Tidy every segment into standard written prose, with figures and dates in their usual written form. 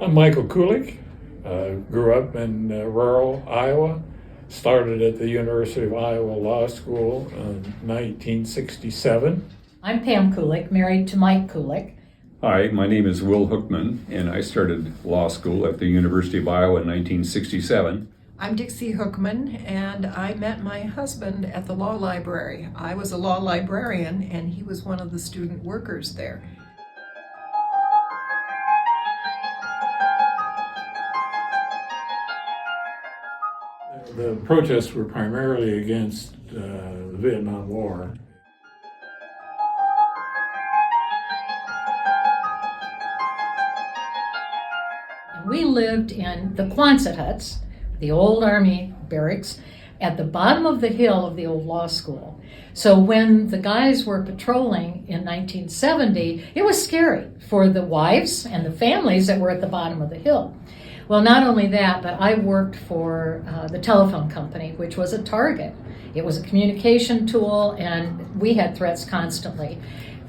I'm Michael Kulik. Grew up in rural Iowa. Started at the University of Iowa Law School in 1967. I'm Pam Kulik, married to Mike Kulik. Hi, my name is Will Hookman, and I started law school at the University of Iowa in 1967. I'm Dixie Hookman, and I met my husband at the law library. I was a law librarian, and he was one of the student workers there. The protests were primarily against the Vietnam War. We lived in the Quonset huts, the old army barracks, at the bottom of the hill of the old law school. So when the guys were patrolling in 1970, it was scary for the wives and the families that were at the bottom of the hill. Well, not only that, but I worked for the telephone company, which was a target. It was a communication tool, and we had threats constantly.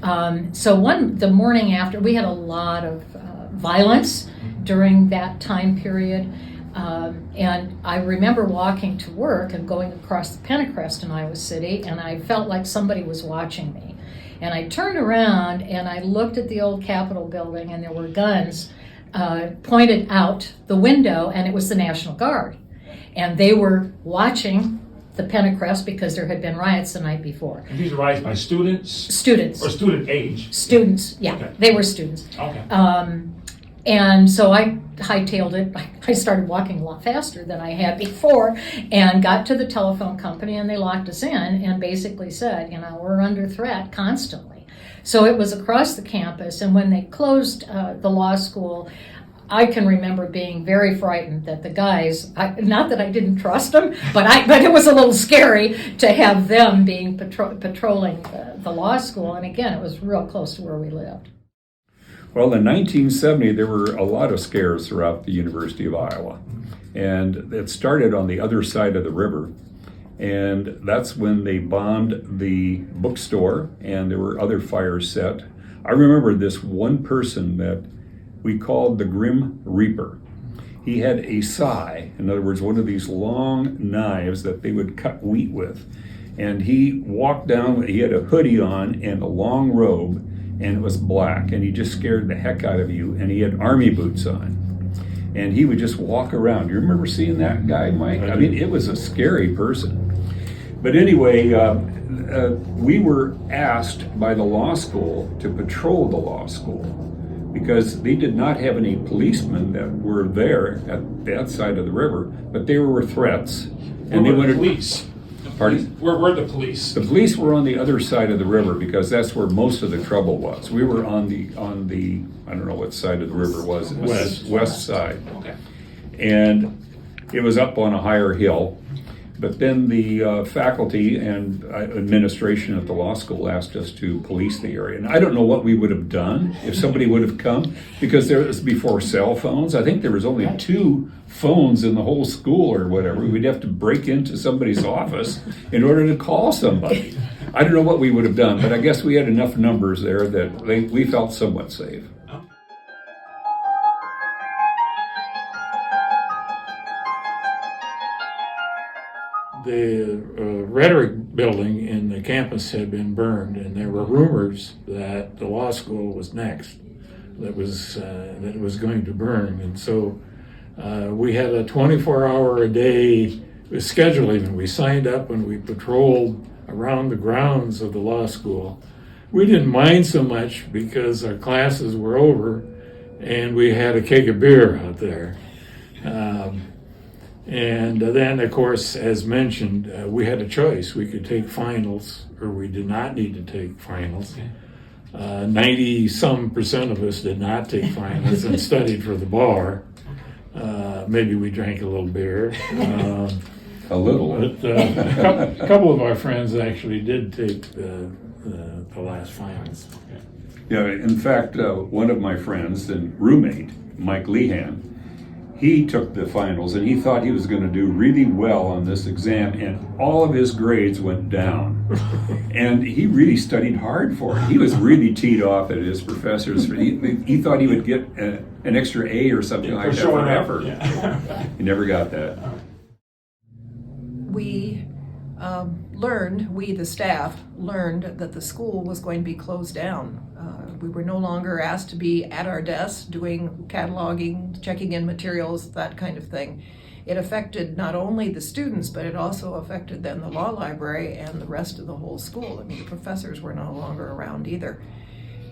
The morning after, we had a lot of violence during that time period. And I remember walking to work and going across the Pentecrest in Iowa City, and I felt like somebody was watching me. And I turned around and I looked at the old Capitol building, and there were guns pointed out the window, and it was the National Guard. And they were watching the Pentecrest because there had been riots the night before. And these are riots by students? Students. Or student age? Students, yeah, Okay. they were students. Okay. And so I hightailed it. I started walking a lot faster than I had before and got to the telephone company, and they locked us in and basically said, we're under threat constantly. So it was across the campus, and when they closed the law school, I can remember being very frightened that the guys, not that I didn't trust them, but it was a little scary to have them being patrolling the law school. And again, it was real close to where we lived. Well, in 1970, there were a lot of scares throughout the University of Iowa. And it started on the other side of the river. And that's when they bombed the bookstore, and there were other fires set. I remember this one person that we called the Grim Reaper. He had a sai, in other words, one of these long knives that they would cut wheat with. And he walked down, he had a hoodie on and a long robe, and it was black, and he just scared the heck out of you, and he had army boots on. And he would just walk around. You remember seeing that guy, Mike? I mean, it was a scary person. But anyway, we were asked by the law school to patrol the law school because they did not have any policemen that were there at that side of the river, but there were threats. And they wanted police. Pardon? Where were the police? The police were on the other side of the river because that's where most of the trouble was. We were on the I don't know what side of the river it was. It was west side. Okay. And it was up on a higher hill. But then the faculty and administration at the law school asked us to police the area. And I don't know what we would have done if somebody would have come, because there was before cell phones. I think there was only 2 phones in the whole school or whatever. We'd have to break into somebody's office in order to call somebody. I don't know what we would have done, but I guess we had enough numbers there that we felt somewhat safe. The rhetoric building in the campus had been burned, and there were rumors that the law school was next, that it was going to burn. And so we had a 24-hour-a-day scheduling, and we signed up and we patrolled around the grounds of the law school. We didn't mind so much because our classes were over and we had a keg of beer out there. And then, of course, as mentioned, we had a choice. We could take finals, or we did not need to take finals. 90-some% of us did not take finals and studied for the bar. Maybe we drank a little beer. A little. But a couple of our friends actually did take the last finals. Yeah, in fact, one of my friends and roommate, Mike Lehan, he took the finals and he thought he was going to do really well on this exam, and all of his grades went down. And he really studied hard for it. He was really teed off at his professors. He thought he would get an extra A or something like that for showing up, effort. yeah. He never got that. We we the staff, learned that the school was going to be closed down. We were no longer asked to be at our desks doing cataloging, checking in materials, that kind of thing. It affected not only the students, but it also affected then the law library and the rest of the whole school. I mean, the professors were no longer around either.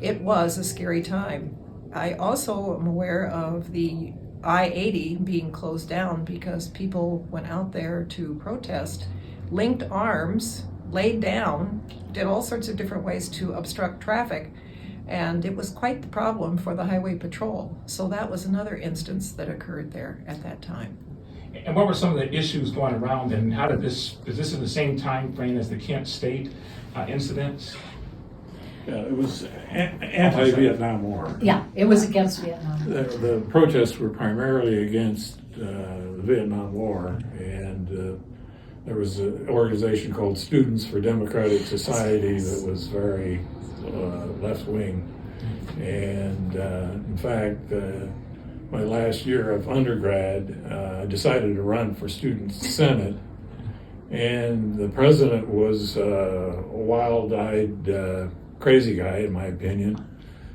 It was a scary time. I also am aware of the I-80 being closed down because people went out there to protest, linked arms, laid down, did all sorts of different ways to obstruct traffic, and it was quite the problem for the highway patrol. So that was another instance that occurred there at that time. And what were some of the issues going around, and how did is this in the same time frame as the Kent State incidents? Yeah, it was anti-Vietnam War. Yeah, it was against Vietnam. The protests were primarily against the Vietnam War, and there was an organization called Students for Democratic Society that was very left-wing. And in fact, my last year of undergrad, I decided to run for Student Senate, and the president was a wild-eyed, crazy guy, in my opinion.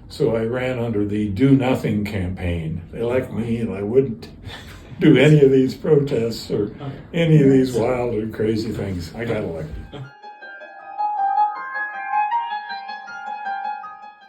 So I ran under the Do Nothing campaign. They liked me, and I wouldn't do any of these protests or any of these wild or crazy things. I got elected.